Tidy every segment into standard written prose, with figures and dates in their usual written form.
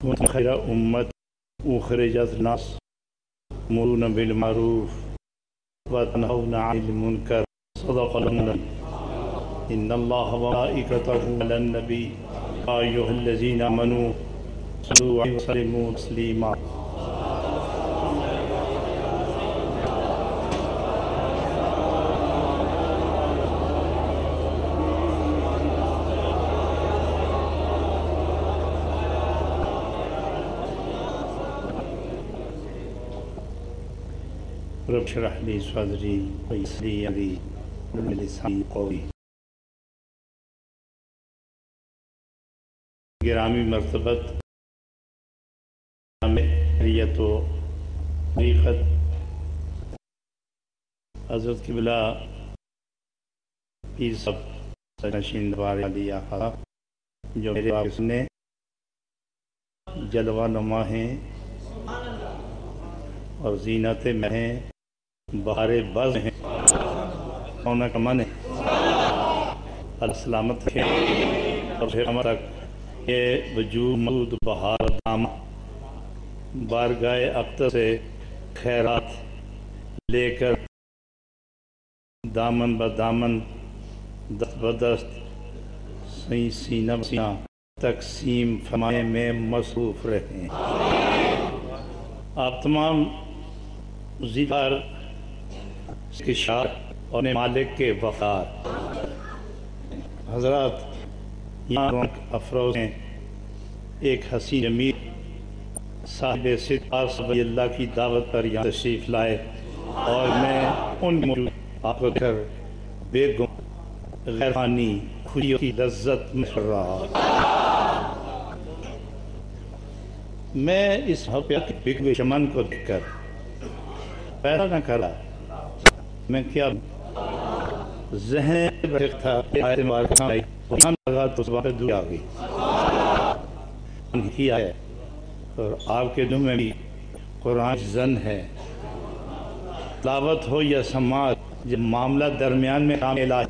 كنتم خير أمة أخرجت للناس تأمرون بالمعروف وتنهون عن المنكر صدق النبي إن الله وملائكته على النبي يا أيها الذين آمنوا صلوا عليه وسلموا تسليما. رب اشرح لي صدري ويسر لي أمري واحلل لساني قولي. گرامی مرتبت شریعت و حقیقت حضرت قبلہ پیر صاحب نشین دوار علی آقا جو میرے واقع سننے جلوہ نما ہیں اور زینت میں ہیں، بہار بز ہیں، ہونا کا من ہے، السلامت ہے اور پھر ہم تک یہ وجود مود بہار دام بارگاہ اقدس سے خیرات لے کر دامن بدامن دست بدست سینہ بسینہ تقسیم فرمانے میں مصروف رہیں. آپ تمام ذکر کے شاعر اور مالک کے وفادار حضرات یہاں افروز ہیں، ایک حسین جمیل صاحب صدقار صلی اللہ کی دعوت پر یہاں تشریف لائے اور میں ان موجود آپ کو کر بے گم غیرانی خوشیوں کی لذت میں کر رہا. میں اس حقیقت کے بکوے چمن کو دیکھ کر پیدا نہ کرا، میں کیا ذہن برق تھا آیت مبارکہ آئی قرآن لگا تو صبح پہ دور آ گئی کیا ہے اور آپ کے دل میں بھی قرآن زن ہے. تلاوت ہو یا سماعت، جب معاملہ درمیان میں کام علاج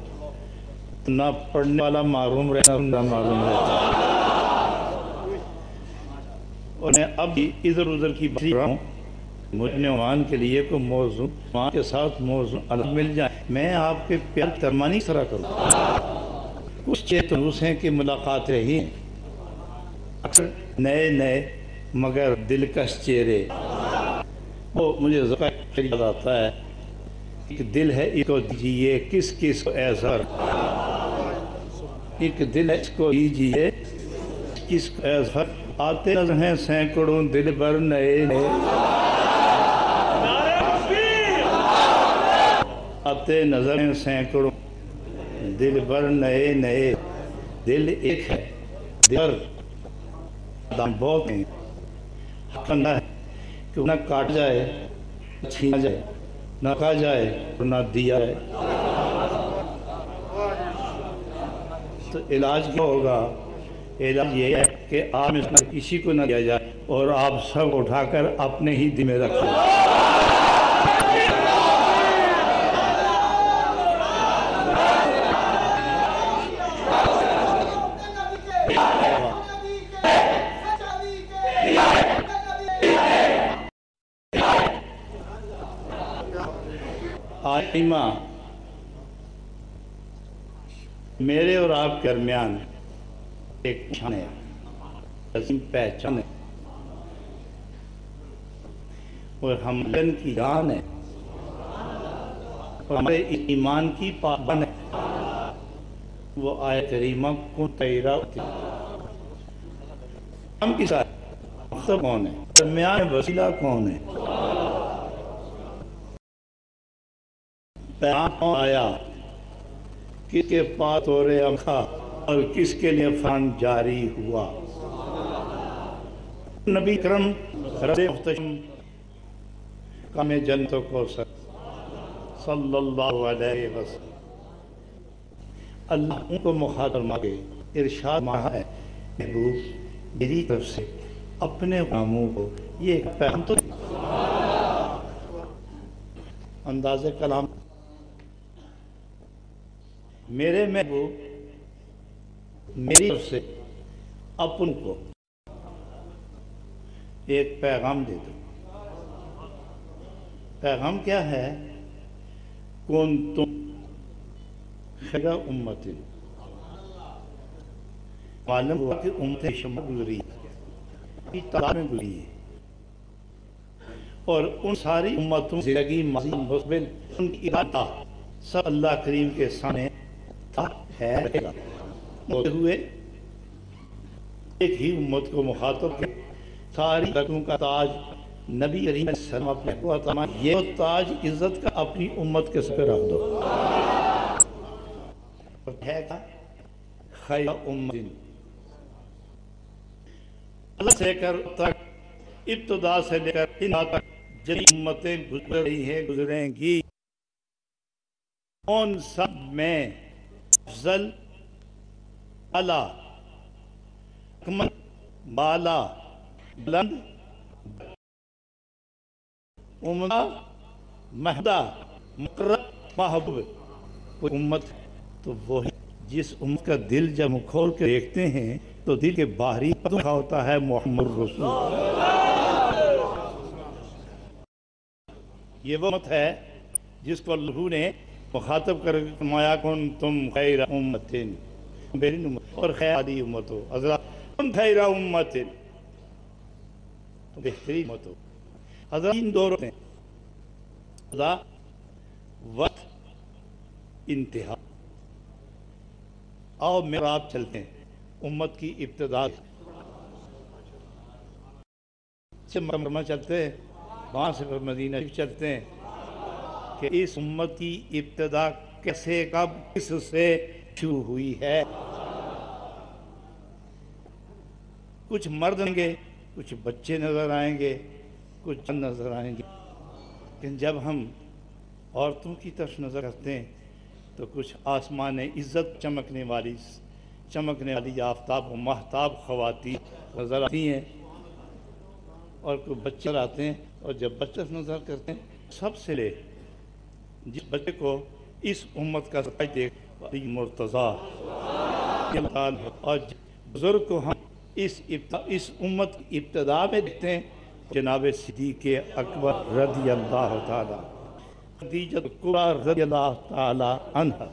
نہ پڑھنے والا معروم رہتا نہ معلوم رہتا. اور میں اب ادھر ادھر کی بات رہا ہوں، مجھے عنوان کے لیے کوئی موضوع عنوان کے ساتھ موضوع الگ مل جائے میں آپ کے پیار ترمانی اس طرح کروں. کچھ چیتنوس ہیں کہ ملاقات رہی ہیں، اکثر نئے نئے مگر دلکش چہرے. وہ مجھے ذکر یاد آتا ہے ایک دل ہے اس کو دیجیے کس کس کو ایزر، ایک دل ہے اس کو دیجیے کس کو ایزر. آتے نظر ہیں سینکڑوں دل بر نئے نئے، آتے نظر ہیں سینکڑوں دل بر نئے نئے. دل ایک ہے، دل دام بہت ہیں، حق نہ ہے کہ نہ کاٹ جائے نہ چھینا جائے نہ کھا جائے اور نہ دیا جائے. تو علاج کیا ہوگا؟ علاج یہ ہے کہ آپ میں کسی کو نہ دیا جائے اور آپ سب اٹھا کر اپنے ہی دل میں رکھیں. آئمہ میرے اور آپ کے درمیان ایک پہچان ہے، عظیم پہچان ہے اور ہم جن کی جان ہے اور ہمارے ایمان کی پابند ہے. وہ آیت کریمہ کو تیرہ ہوتی ہے. ہم کی ساتھ مقصد کون ہے، درمیان وسیلہ کون ہے، پیغام کون آیا، کس کے پاس تورے آنکھا اور کس کے لیے فن جاری ہوا. نبی کرم رضی مختشم کام جنتوں کو صلی اللہ علیہ وسلم اللہ ان کو مخاطب مانگے ارشاد مانا ہے محبوب میری طرف سے اپنے غلاموں کو یہ پیغام تو انداز کلام میرے محبوب میری طرف سے اپن کو ایک پیغام دے دو. پیغام کیا ہے؟ کون تم خیر امت، معلوم ہوا کہ امتیں شمع گزری تعداد میں گزری ہے، اور ان ساری امتوں زندگی ماضی مستقبل ان کی ارادہ سب اللہ کریم کے سامنے ہے ہوتے ہوئے ایک ہی امت کو مخاطب کے ساری رقموں کا تاج نبی علیہ السلام اپنے کو عطا، یہ تاج عزت کا اپنی امت کے سر پہ رکھ دو. ہے کیا؟ خیر امت، اللہ سے کر تک ابتدا سے لے کر انتہا تک جتنی امتیں گزر رہی ہیں گزریں گی، ان سب میں افضل، اعلیٰ، اکمل، بالا، بلند، عمدہ، مہدہ، مقرب، محبوب کوئی امت تو وہی جس امت کا دل جب کھول کے دیکھتے ہیں تو دل کے باہری پتوں کا ہوتا ہے محمد رسول. یہ وہ امت ہے جس کو اللہ نے مخاطب کر کے فرمایا کن تم خیر امت، بہترین امت اور خیر عادی امت ہو. حضرات تم خیر امت، بہترین امت ہو. حضرات ان دو رکن ہیں، وقت، انتہا. آؤ میرا آپ چلتے ہیں امت کی ابتدا سے مکہ چلتے ہیں، وہاں سے مدینہ چلتے ہیں کہ اس امت کی ابتدا کیسے کب کس سے شروع ہوئی ہے. کچھ مرد آئیں گے، کچھ بچے نظر آئیں گے، کچھ جن نظر آئیں گے، لیکن جب ہم عورتوں کی طرف نظر کرتے ہیں تو کچھ آسمان عزت چمکنے والی آفتاب و مہتاب خواتین نظر آتی ہیں، اور کوئی بچے آتے ہیں. اور جب بچہ نظر کرتے ہیں سب سے لے جس بچے کو اس امت کا سپاہی دیکھ علی مرتضیٰ، اور بزرگ کو ہم اس امت کی ابتدا میں دیکھتے ہیں جناب صدیق اکبر رضی اللہ تعالی، خدیجہ کبریٰ رضی اللہ تعالی عنہ.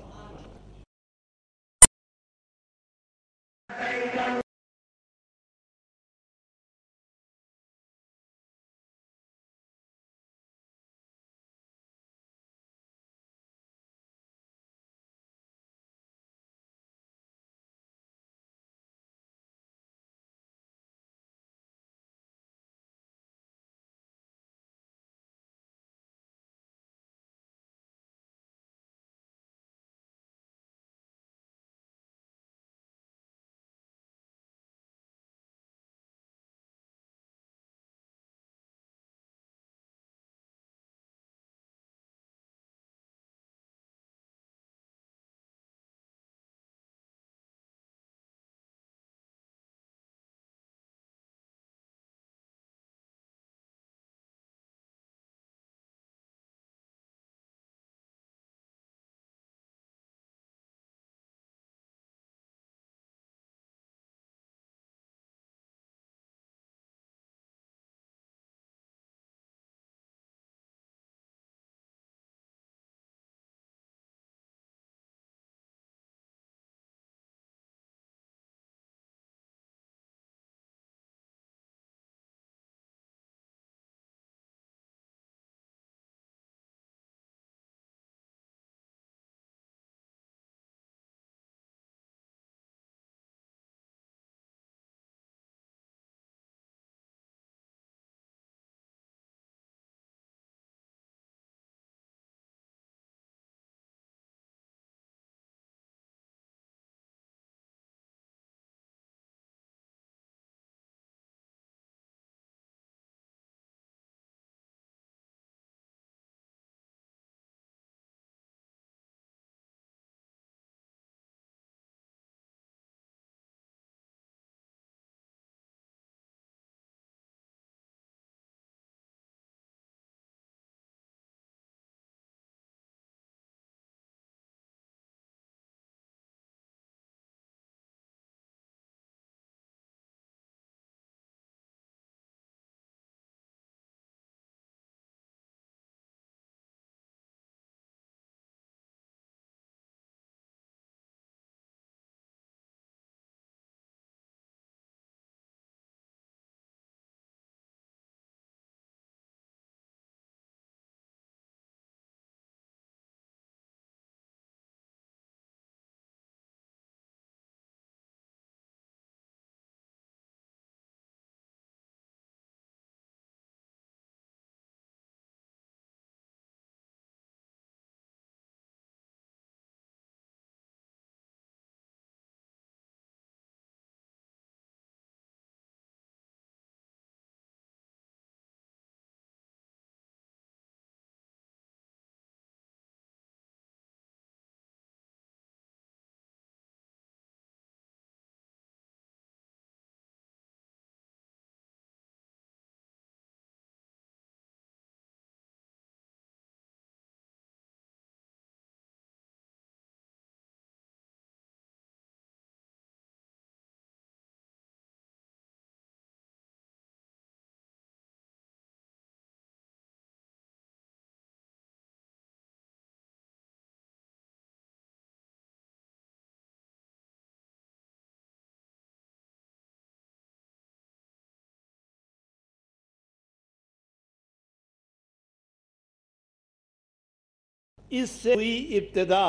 اس سے ہوئی ابتدا،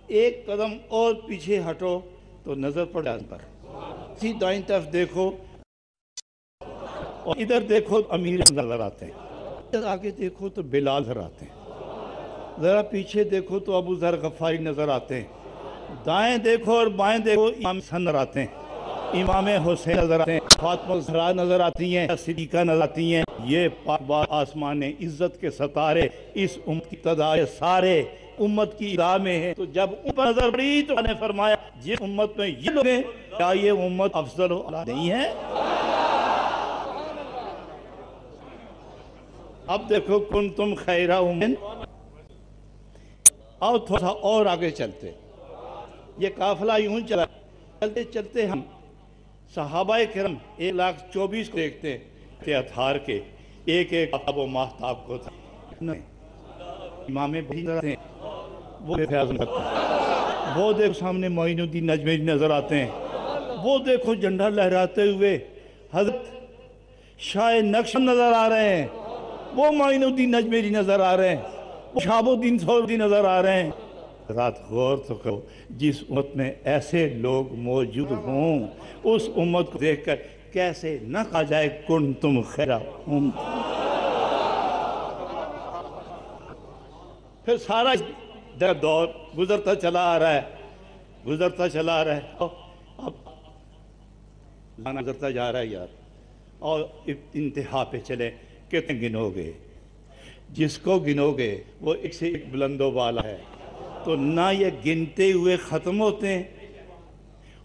ایک قدم اور پیچھے ہٹو تو نظر پڑ جاتا پر، اسی دائیں طرف دیکھو اور ادھر دیکھو تو امیر نظر آتے ہیں، ادھر آگے دیکھو تو بلال نظر آتے ہیں، ذرا پیچھے دیکھو تو ابو ذر غفاری نظر آتے ہیں، دائیں دیکھو اور بائیں دیکھو امام حسن نظر آتے ہیں، امام حسین نظر آتے ہیں، فاطمہ الزہرا نظر آتی ہیں، صدیقہ نظر آتی ہیں۔ یہ پاک باز آسمان عزت کے ستارے اس امت کی ابتدا سارے امت کی ابتدا میں ہیں، تو جب ان پر نظر پڑی تو نے فرمایا جس امت میں یہ لوگ ہیں کیا یہ امت افضل و اعلی نہیں ہے؟ اب دیکھو کنتم خیر امت، اور تھوڑا سا اور آگے چلتے، یہ قافلہ یوں چلا، چلتے چلتے ہم صحابہ کرام 1,24,000 کو دیکھتے ہیں، اطہار کے ایک ایک آب و ماہتاب کو تھا، امام بہی نظر آتے ہیں، وہ بے فیاض کرتے ہیں، وہ دیکھو سامنے معین الدین نجمی نظر آتے ہیں، وہ دیکھو جھنڈا لہراتے ہوئے حضرت شاہ نقش نظر آ رہے ہیں، وہ معین الدین نجمی نظر آ رہے ہیں، وہ شہاب الدین سہروردی نظر آ رہے ہیں۔ رات غور تو کرو، جس امت میں ایسے لوگ موجود ہوں اس امت کو دیکھ کر کیسے نہ کہا جائے کنتم خیر امت۔ پھر سارا دور گزرتا چلا آ رہا ہے، گزرتا چلا آ رہا ہے، اب گزرتا جا رہا ہے یار، اور انتہا پہ چلے، کتنے گنو گے، جس کو گنو گے وہ ایک سے ایک بلند و بالا ہے، تو نہ یہ گنتے ہوئے ختم ہوتے ہیں،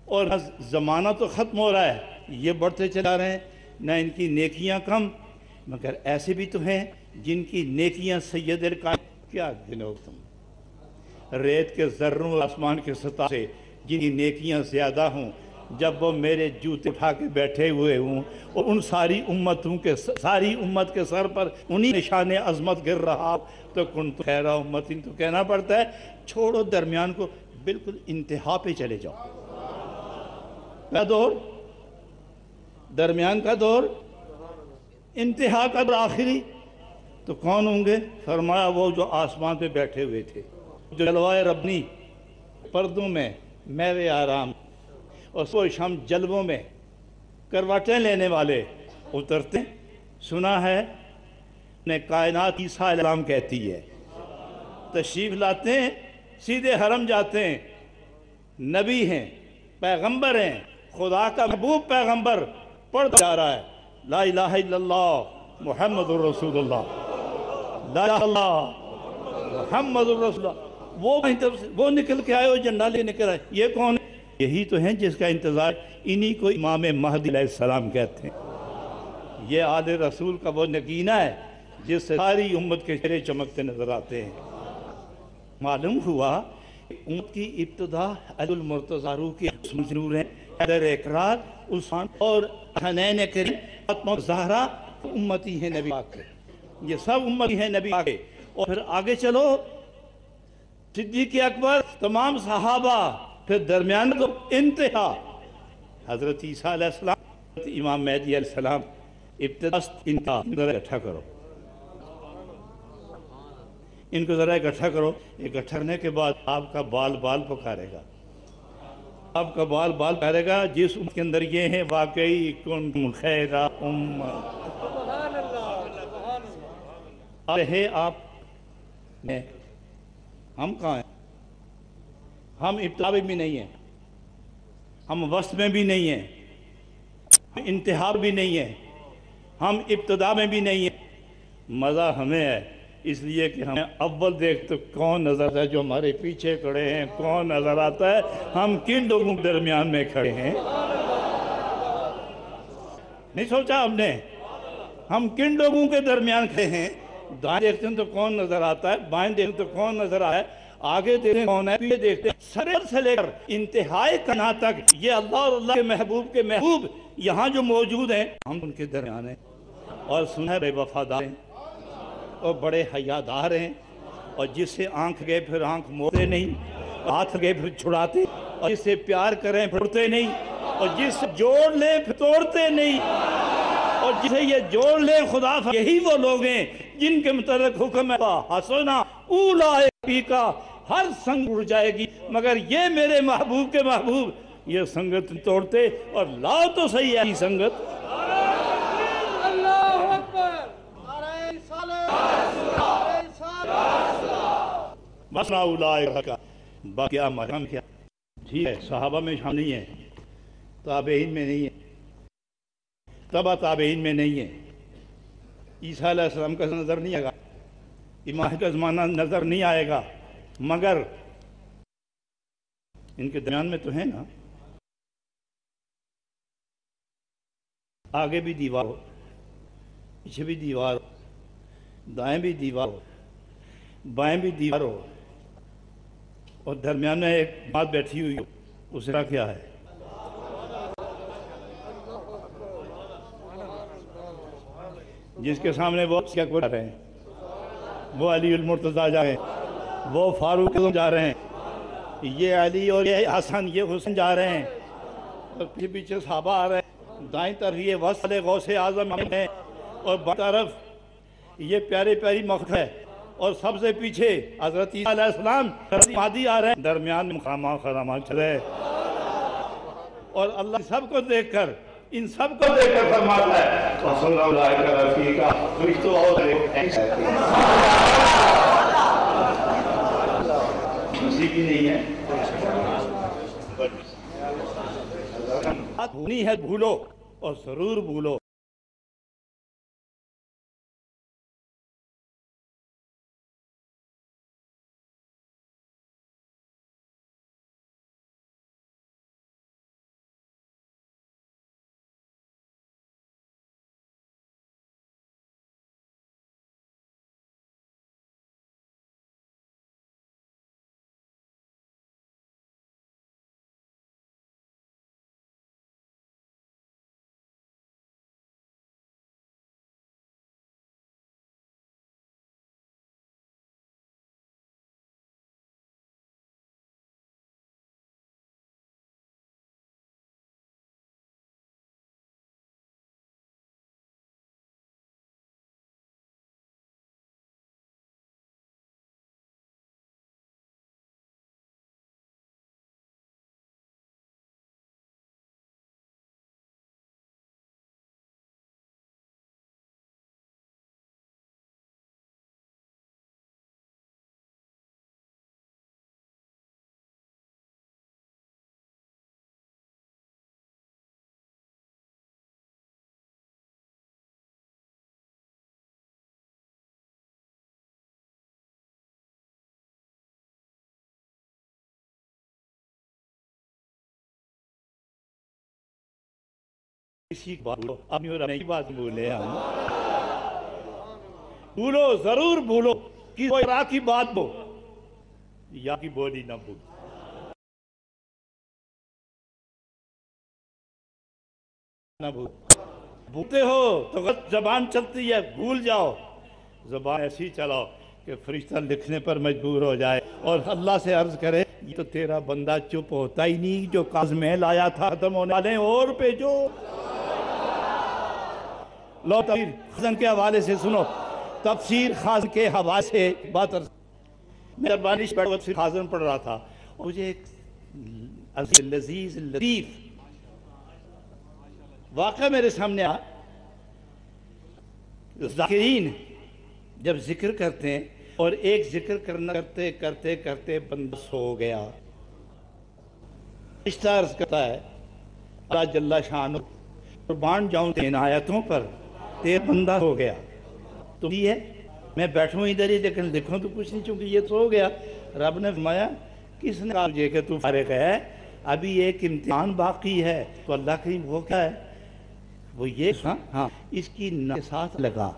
اور زمانہ تو ختم ہو رہا ہے، یہ بڑھتے چلا رہے ہیں، نہ ان کی نیکیاں کم، مگر ایسے بھی تو ہیں جن کی نیکیاں سید الکائنات، کیا گنو تم، ریت کے ذروں آسمان کے ستارے سے جن کی نیکیاں زیادہ ہوں، جب وہ میرے جوتے اٹھا کے بیٹھے ہوئے ہوں اور ان ساری امت کے سر پر انہی نشان عظمت گر رہا، تو کنتم خیر امت تو کہنا پڑتا ہے، چھوڑو درمیان کو، بالکل انتہا پہ چلے جاؤ، کیا دور، درمیان کا دور، انتہا کا دور آخری، تو کون ہوں گے؟ فرمایا وہ جو آسمان پہ بیٹھے ہوئے تھے، جو جلوائے ربنی پردوں میں میوے آرام اور صبح شام جلووں میں کرواٹیں لینے والے اترتے، سنا ہے انہیں کائنات عیسیٰ علیہ السلام کہتی ہے، تشریف لاتے ہیں، سیدھے حرم جاتے ہیں، نبی ہیں، پیغمبر ہیں، خدا کا محبوب پیغمبر پڑھتا جا رہا ہے لا الہ الا اللہ محمد الرسول اللہ، لا الہ الا اللہ محمد الرسول اللہ، وہ نکل کے آئے، وہ جھنڈا لے نکل آئے، یہ کون ہے؟ یہی تو ہیں جس کا انتظار، انہی کو امام مہدی علیہ السلام کہتے ہیں۔ یہ آل رسول کا وہ نگینہ ہے جس سے ساری امت کے چہرے چمکتے نظر آتے ہیں۔ معلوم ہوا امت کی ابتدا علی المرتضیٰ روح کی نور ہیں، حیدر اقرار، عثمان اور حنین کریم، فاطمہ الزہرا امتی ہیں نبی پاک کے، یہ سب امتی ہیں نبی پاک کے، اور پھر آگے چلو صدیق اکبر، تمام صحابہ، پھر درمیان کو انتہا حضرت عیسیٰ علیہ السلام، حضرت امام مہدی علیہ السلام، ابتدا انتہا، ذرا اکٹھا کرو، ان کو ذرا اکٹھا کرو، اکٹھا کرنے کے بعد آپ کا بال پکارے گا، آپ کا بال پکارے گا، جس امت کے اندر یہ ہیں واقعی کنتم خیر امت، ہے آپ میں، ہم کہاں ہیں؟ ہم ابتدا میں بھی نہیں ہیں، ہم وسط میں بھی نہیں ہیں، ہم انتہا بھی نہیں ہیں، ہم ابتدا میں بھی نہیں ہیں، مزہ ہمیں ہے، اس لیے کہ ہمیں اول دیکھ تو کون نظر آتا ہے، جو ہمارے پیچھے کھڑے ہیں کون نظر آتا ہے، ہم کن لوگوں کے درمیان میں کھڑے ہیں، نہیں سوچا ہم نے، ہم کن لوگوں کے درمیان کھڑے ہیں، دائیں دیکھتے ہیں تو کون نظر آتا ہے، بائیں دیکھتے ہیں تو کون نظر آتا ہے، آگے دیکھتے ہیں کون ہے، پیچھے دیکھتے ہیں، سرحد سے لے کر انتہائی کنا تک یہ اللہ اور اللہ کے محبوب یہاں جو موجود ہیں، ہم ان کے درمیان ہیں، اور سنا بے وفادار ہیں اور بڑے حیادار ہیں، اور جس سے آنکھ گئے پھر آنکھ موڑتے نہیں، ہاتھ گئے پھر چھڑاتے، اور جس سے پیار کریں پھر اڑتے نہیں، اور جس سے جوڑ لیں پھر توڑتے نہیں، اور جسے یہ جوڑ لیں خدا، یہی وہ لوگ ہیں جن کے متعلق حکم ہے حسنا اولئک کا ہر سنگ اڑ جائے گی، مگر یہ میرے محبوب کے محبوب یہ سنگت توڑتے، اور لاؤ تو صحیح ہے سنگت۔ اللہ اکبر، نعرہ مسنا اولئک کا باقی مرحم کیا ٹھیک ہے، صحابہ میں شامل نہیں ہے، تابعین میں نہیں ہے، تبع تابعین میں نہیں ہے، عیسیٰ علیہ السلام کا نظر نہیں آئے گا، امام کا زمانہ نظر نہیں آئے گا، مگر ان کے درمیان میں تو ہے نا، آگے بھی دیوار ہو، پیچھے بھی دیوار ہو، دائیں بھی دیوار ہو، بائیں بھی دیوار ہو، اور درمیان میں ایک بات بیٹھی ہوئی ہو، اس کا کیا ہے؟ جس کے سامنے وہ کیا کو جا رہے ہیں، وہ علی المرتضیٰ جا رہے ہیں، وہ فاروق جا رہے ہیں، یہ علی اور یہ حسن یہ حسن جا رہے ہیں، اور پیچھے صحابہ آ رہے ہیں، دائیں طرف یہ وصل غوث اعظم ہیں، اور بائیں طرف یہ پیارے پیاری مخدوم ہے، اور سب سے پیچھے حضرت عیسیٰ علیہ السلام مہدی آ رہے ہیں، درمیان میں خامہ خرامہ چلے، اور اللہ سب کو دیکھ کر ان سب کو دیکھ کر فرماتا ہے وَصَلَّى اللَّهُ رَفِيقًا فرشتوں اور نصیب ہی نہیں ہے، بات ہونی ہے بھولو اور ضرور بھولو۔ اسی بات بھولو، اپنی اور اپنی بات بھولے ہم بھولو ضرور بھولو، کہ کوئی راہ کی بات بو یا کی بولی نہ بھول، نہ بھول بھولتے ہو تو غلط زبان چلتی ہے، بھول جاؤ، زبان ایسی چلاؤ کہ فرشتہ لکھنے پر مجبور ہو جائے اور اللہ سے عرض کرے یہ تو تیرا بندہ چپ ہوتا ہی نہیں، جو کاغذ میں لایا تھا ختم ہونے والے اور بھیجو۔ لو تفسیر خازن کے حوالے سے سنو، تفسیر خازن کے حوالے سے بات میں بارش بیٹھ تفسیر خازن پڑھ رہا تھا، مجھے ایک لذیذ لطیف واقعہ میرے سامنے آ، ذاکرین جب ذکر کرتے ہیں اور ایک ذکر کرنا کرتے کرتے کرتے بندہ سو گیا، رشتہ عرض کرتا ہے اللہ جل شانہ قربان جاؤں تین آیتوں پر، تیرا بندہ ہو گیا تو یہ ہے میں بیٹھوں ادھر ہی لیکن دیکھوں تو کچھ نہیں، چونکہ یہ سو گیا۔ رب نے فرمایا کس نے کہا مجھے کہ تو فارغ ہے، ابھی ایک امتحان باقی ہے، تو اللہ کریم وہ کیا ہے، وہ یہ ہاں اس کی ناک کے ساتھ لگا،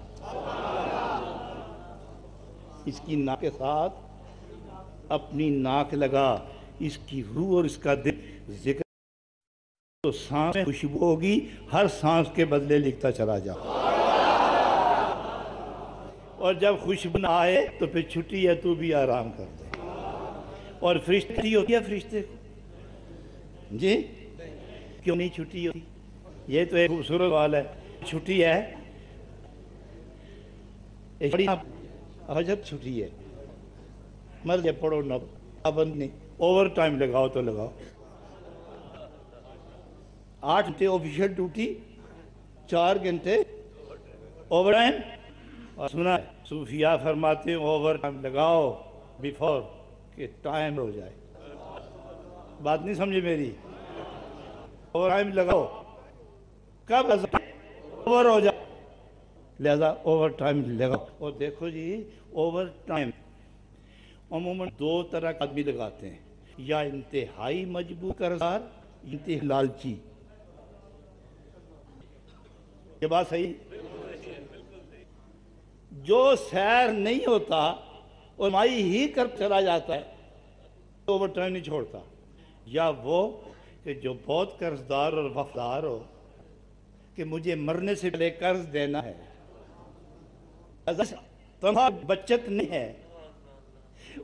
اس کی ناک کے ساتھ اپنی ناک لگا، اس کی روح اور اس کا دل ذکر تو سانس میں خوشبو ہوگی، ہر سانس کے بدلے لکھتا چلا جا، اور جب خوشبو نہ آئے تو پھر چھٹی ہے، تو بھی آرام کر دے۔ اور فرشتے ہوتی ہے فرشتے کو جی کیوں نہیں چھٹی ہوتی؟ یہ تو ایک خوبصورت سوال ہے، چھٹی ہے ایک بڑی عجب چھٹی ہے، مرضی پڑھو نہ پابند نہیں، اوور ٹائم لگاؤ تو لگاؤ۔ 8 گھنٹے آفیشیل ڈیوٹی، 4 گھنٹے اوور ٹائم۔ اور سنا ہے صوفیاء فرماتے ہیں اوور ٹائم لگاؤ بیفور کہ ٹائم ہو جائے۔ بات نہیں سمجھے میری؟ اوور ٹائم لگاؤ کب اوور ہو جائے، لہذا اوور ٹائم لگاؤ۔ اور دیکھو جی اوور ٹائم عموماً 2 طرح کا آدمی لگاتے ہیں، یا انتہائی مجبور قرضدار، انتہائی لالچی۔ یہ بات صحیح؟ جو سیر نہیں ہوتا اور مائی ہی کر چلا جاتا ہے تو اوور ٹائم نہیں چھوڑتا، یا وہ کہ جو بہت قرضدار اور وفادار ہو کہ مجھے مرنے سے پہلے قرض دینا ہے، تنہا بچت نہیں ہے،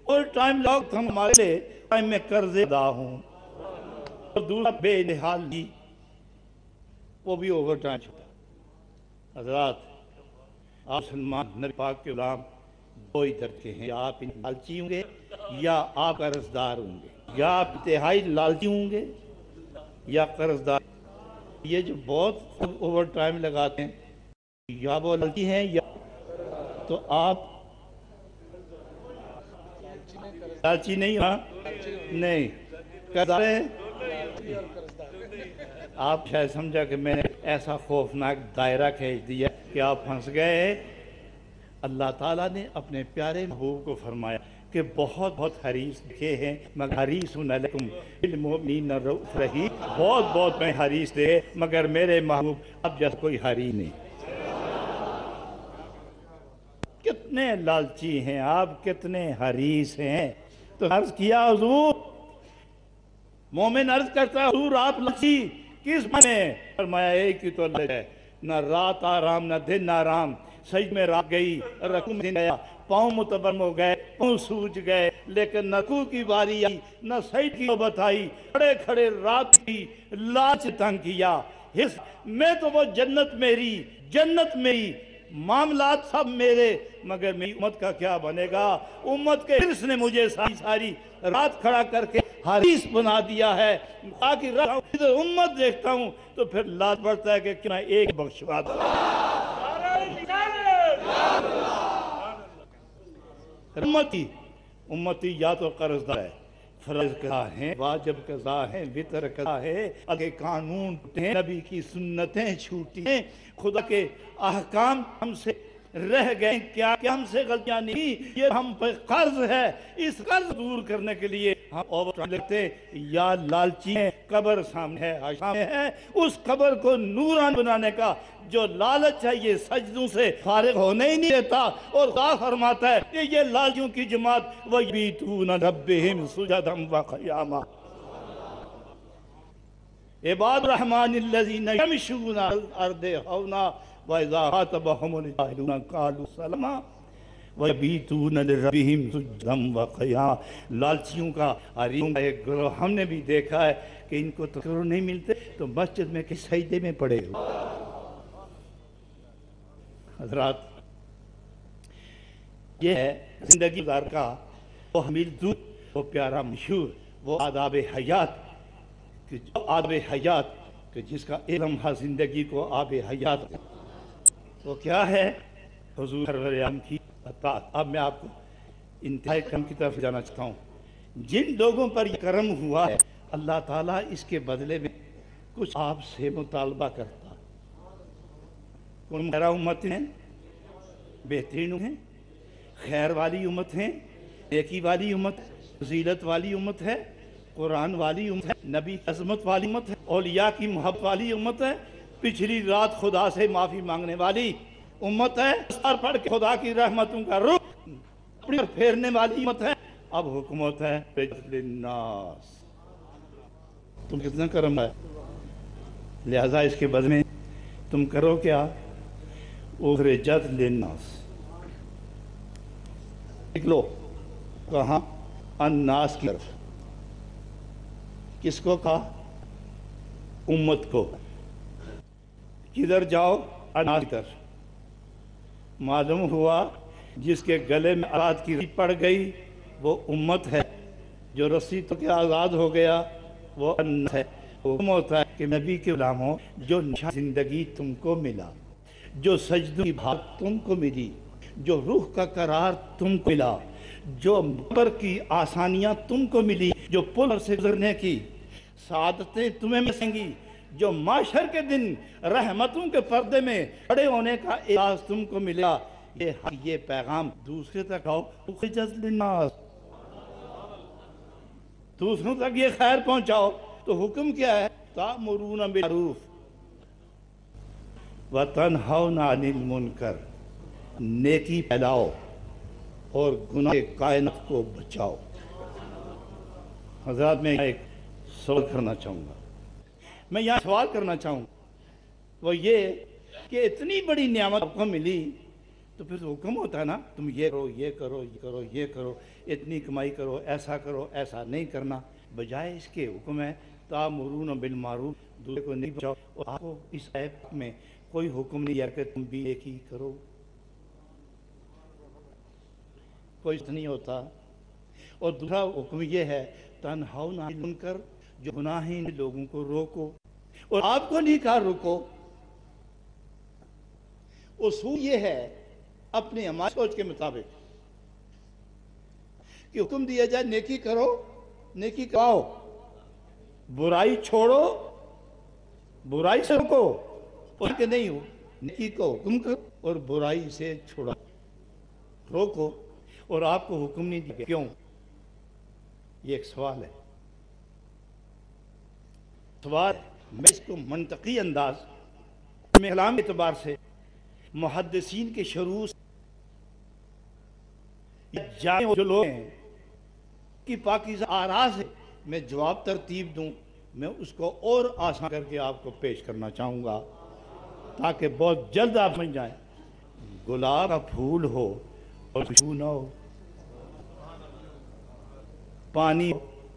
اور ٹائم لاؤ ہم ہمارے لئے ٹائم میں قرض ادا ہوں، اور دوسرا بے نحال لی وہ بھی اوور ٹائم چھوڑا۔ حضرات آپ سلمان نبی پاک کے غلام دو ہی درجے ہیں، یا آپ لالچی ہوں گے یا آپ قرضدار ہوں گے، یا آپ انتہائی لالچی ہوں گے یا قرضدار۔ یہ جو بہت اوور ٹائم لگاتے ہیں یا وہ لالچی ہیں یا تو آپ لالچی نہیں، ہاں نہیں قرضدار ہیں۔ آپ شاید سمجھا کہ میں نے ایسا خوفناک دائرہ کھینچ دیا کہ آپ پھنس گئے۔ اللہ تعالیٰ نے اپنے پیارے محبوب کو فرمایا کہ بہت بہت حریص لکھے ہیں، مگر حریص علیکم بالمؤمنین رؤوف رحیم، بہت بہت میں حریص دے مگر میرے محبوب اب جیسا کوئی حریص نہیں۔ کتنے لالچی ہیں آپ، کتنے حریص ہیں۔ تو عرض کیا حضور، مومن عرض کرتا ہے حضور آپ لالچی کس معنی؟ فرمایا ایک ہی تو اللہ ہے، نہ رات آرام نہ دن آرام، سجد میں رات گئی رکوع میں دن گیا، پاؤں متبرم ہو گئے، پاؤں سوج گئے، لیکن نہ رکوع کی باری آئی نہ سجد کی نوبت آئی، کھڑے کھڑے رات کی لالچ تنگ کیا۔ میں تو وہ جنت میری معاملات سب میرے، مگر میری امت کا کیا بنے گا؟ امت کے حرص نے مجھے ساری رات کھڑا کر کے حریص بنا دیا ہے، تاکہ ادھر امت دیکھتا ہوں تو پھر لالچ بڑھتا ہے کہ کیوں نہ ایک بخشوا دوں۔ امتی یا تو قرضدار ہے، فرض قضا ہیں، واجب قضا ہیں، وتر قضا ہے، اگے قانون ٹوٹے ہیں، نبی کی سنتیں چھوٹی ہیں، خدا کے احکام ہم سے رہ گئے، کیا ہم سے غلطیاں نہیں، یہ ہم پر قرض ہے۔ اس قرض دور کرنے کے لیے ہم اوور ٹائم لگتے یا لالچی ہیں۔ قبر سامنے ہے، اس قبر کو نوران بنانے کا جو لالچ ہے یہ سجدوں سے فارغ ہونے ہی نہیں دیتا، اور خدا فرماتا ہے کہ یہ لالچیوں کی جماعت وَيَبِيتُونَ رَبِّهِمْ سُجَدًا وَقِيَامًا۔ عباد الرحمن الذین یمشون علی الارض ہونا وَإِذَا خَاطَبَهُمُ الْجَاهِلُونَ قَالُوا سَلَامًا وَيَبِيتُونَ لِرَبِّهِمْ سُجَّدًا وَقِيَامًا۔ لالچیوں کا حریصوں کا ایک گروہ ہم نے بھی دیکھا ہے کہ ان کو تذکر نہیں ملتے تو مسجد میں کسی سجدے میں پڑے ہو۔ حضرات یہ ہے زندگی گزار کا وہ حمیل دود، وہ پیارا مشہور، وہ آداب حیات، کہ جو آداب حیات کہ جس کا علم ہے زندگی کو آب حیات، وہ کیا ہے؟ حضور سرور عالم کی اطاعت۔ اب میں آپ کو انتہائی کرم کی طرف جانا چاہتا ہوں۔ جن لوگوں پر یہ کرم ہوا ہے اللہ تعالیٰ اس کے بدلے میں کچھ آپ سے مطالبہ کرتا۔ کون میرا امت ہیں، بہترین ہیں، خیر والی امت ہیں، نیکی والی امت، فضیلت والی امت ہے، قرآن والی امت ہے، نبی کی عظمت والی امت ہے، اولیاء کی محبت والی امت ہے، پچھلی رات خدا سے معافی مانگنے والی امت ہے، سر پڑھ کے خدا کی رحمتوں کا رخ اپنی اور پھیرنے والی امت ہے۔ اب حکومت ہے للناس، تم کتنا کرم ہے، لہذا اس کے بدلے میں تم کرو کیا؟ اخرجت للناس، نکلو کہاں؟ الناس کی طرف۔ کس کو کہا؟ امت کو۔ کدھر جاؤ؟ الناس کی طرف۔ معلوم ہوا جس کے گلے میں اولاد کی ریت پڑ گئی وہ امت ہے، جو رسی تو کے آزاد ہو گیا وہ امت ہے۔ حکم ہوتا ہے کہ نبی کے غلام ہو، جو نشان زندگی تم کو ملا، جو سجدوں کی بھاگ تم کو ملی، جو روح کا قرار تم کو ملا، جو مبر کی آسانیاں تم کو ملی، جو پل سے گزرنے کی سعادتیں تمہیں ملیں گی، جو معاشر کے دن رحمتوں کے پردے میں کھڑے ہونے کا اعزاز تم کو ملا، یہ پیغام دوسرے تک آؤ، اخرجت للناس، دوسروں تک یہ خیر پہنچاؤ۔ تو حکم کیا ہے؟ تأمرون بالمعروف وتنہون عن المنکر، نیکی پھیلاؤ اور گناہ کائنات کو بچاؤ۔ حضرات میں ایک سوال کرنا چاہوں گا، میں یہاں سوال کرنا چاہوں گا، وہ یہ کہ اتنی بڑی نعمت آپ کو ملی تو پھر حکم ہوتا ہے نا، تم یہ کرو، یہ کرو، یہ کرو، یہ کرو، اتنی کمائی کرو، ایسا کرو، ایسا نہیں کرنا۔ بجائے اس کے حکم ہے تأمرون بالمعروف، دوسرے کو نہیں بچاؤ۔ اور آپ کو اس ایپ میں کوئی حکم نہیں ہے کہ تم بھی نیکی کرو، کوئی نہیں ہوتا۔ اور دوسرا حکم یہ ہے تنہون عن المنکر، جو گناہین لوگوں کو روکو، اور آپ کو نہیں کہا رکو۔ اصول یہ ہے اپنے ہماری سوچ کے مطابق کہ حکم دیا جائے نیکی کرو، نیکی کراؤ، برائی چھوڑو، برائی سے رکو، اور کہ نہیں ہو نیکی کو حکم کرو اور برائی سے چھوڑو، روکو۔ اور آپ کو حکم نہیں دیا، کیوں؟ یہ ایک سوال ہے، سوال ہے۔ میں اس کو منطقی انداز میں کلام اعتبار سے محدثین کے شروع جائیں جو لوگ ہیں کہ پاکیزہ آراء سے میں جواب ترتیب دوں، میں اس کو اور آسان کر کے آپ کو پیش کرنا چاہوں گا تاکہ بہت جلد آپ سمجھ جائیں۔ گلاب کا پھول ہو اور خوشبو نہ ہو، پانی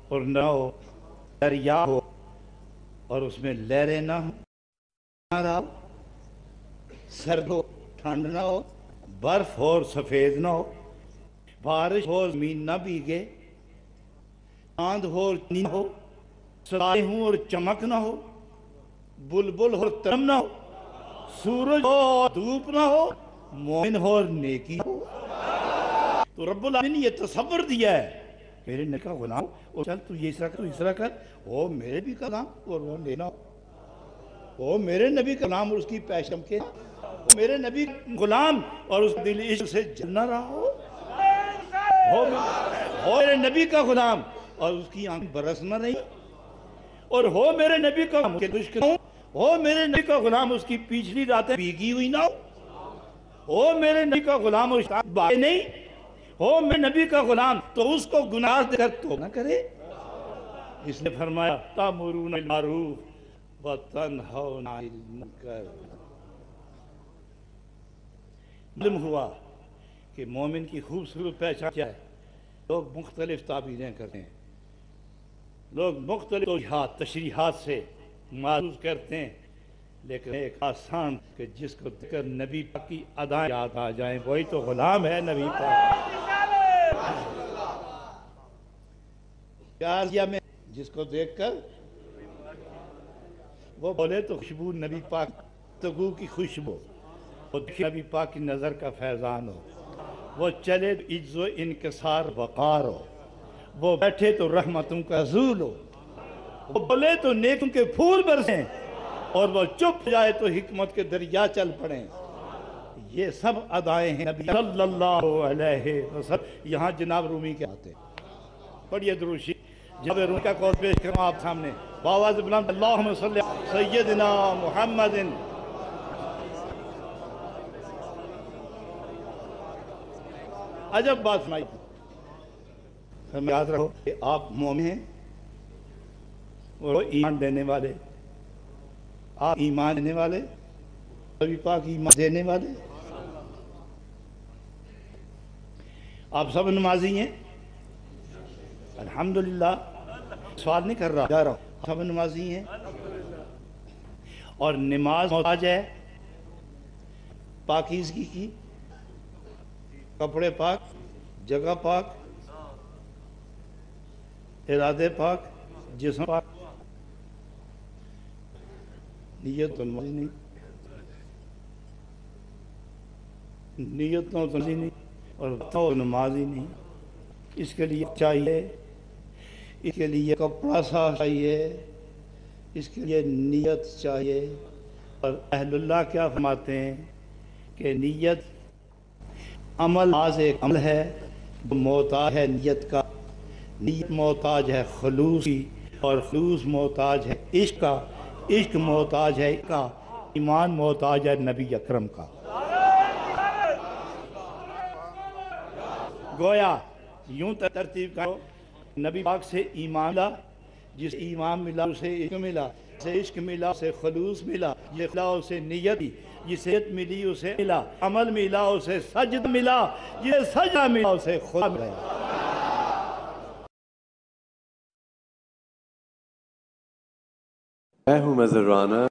اور نہ ہو، دریا ہو اور اس میں لہریں نہ ہو، سرد ہو ٹھنڈ نہ ہو، برف ہو اور سفید نہ ہو، بارش ہو زمین نہ بھیگے، چاند ہو اور چاندنی نہ ہو، ستارے ہوں اور چمک نہ ہو، بلبل ہو اور ترم نہ ہو، سورج ہو اور دھوپ نہ ہو، مومن ہو اور نیکی ہو۔ تو رب العالمین نے یہ تصور دیا ہے، میرے نبی کا غلام اور چل تو یہ طرح کر، تو اس طرح کر، وہ میرے بھی کا غلام اور وہ لینا ہو، وہ میرے نبی کا غلام اور اس کی پیشم کے، وہ میرے نبی غلام اور اس دل عشق سے جل نہ رہا ہو میرے نبی کا غلام اور اس کی آنکھ برس نہ رہی، اور ہو میرے نبی کا غلام کے دشکن ہو میرے نبی کا غلام اس کی پچھلی راتیں بھیگی ہوئی نہ ہو میرے نبی کا غلام اور بائے نہیں ہو میرے نبی کا غلام تو اس کو گناہ دے کر تو نہ کرے۔ اس نے فرمایا تأمرون بالمعروف وتنہون عن المنکر۔ معلوم ہوا کہ مومن کی خوبصورت پہچان کیا ہے؟ لوگ مختلف تعبیریں کرتے ہیں، لوگ مختلف توجیہات تشریحات سے محسوس کرتے ہیں، لیکن ایک آسان کہ جس کو دیکھ کر نبی پاک کی ادائیں یاد آ جائیں وہی تو غلام ہے نبی پاک۔ کیا میں جس کو دیکھ کر وہ بولے تو خوشبو نبی پاک گفتگو کی خوشبو، وہ دیکھے نبی پاک کی نظر کا فیضان ہو، وہ چلے تو عجز و انکسار وقار ہو، وہ بیٹھے تو رحمتوں کا ذول ہو، وہ بولے تو نیکوں کے پھول برسیں اور وہ چپ جائے تو حکمت کے دریا چل پڑیں۔ یہ سب ادائیں ہیں نبی صلی اللہ علیہ وسلم۔ یہاں جناب رومی کے آتے پڑھیے درود شریف، جناب رومی کا قول پیش کروں آپ سامنے، بآواز بلند اللہم صلی سیدنا محمد۔ عجب بات سنائی، ہمیں یاد رکھو کہ آپ مومن ہیں اور ایمان دینے والے، آپ ایمان دینے والے، نبی پاک ایمان دینے والے، آپ سب نمازی ہیں الحمدللہ، سوال نہیں کر رہا جا رہا ہوں، سب نمازی ہیں اور نماز محتاج ہے پاکیزگی کی، کپڑے پاک، جگہ پاک، ارادے پاک، جسم پاک، نیت تو نمازی نہیں، نیت تو نمازی نہیں اور تو نمازی نہیں. اس کے لیے چاہیے، اس کے لیے کپڑا صاف چاہیے، اس کے لیے نیت چاہیے. اور اہل اللہ کیا فرماتے ہیں کہ نیت عمل بعض ایک عمل ہے جو محتاج ہے نیت کا. نیت محتاج ہے خلوص کی، اور خلوص محتاج ہے عشق کا، عشق محتاج ہے کا، ایمان محتاج ہے نبی اکرم کا. گویا یوں ترتیب کرو، نبی پاک سے ایمان ملا، جس ایمان ملا اسے عشق ملا، جسے عشق ملا اسے خلوص ملا، یہ ملا اسے نیت، جسے نیت ملی اسے ملا عمل، ملا اسے سجد ملا، یہ سجدہ ملا اسے خدا ملا. میں ہوں مزرانہ.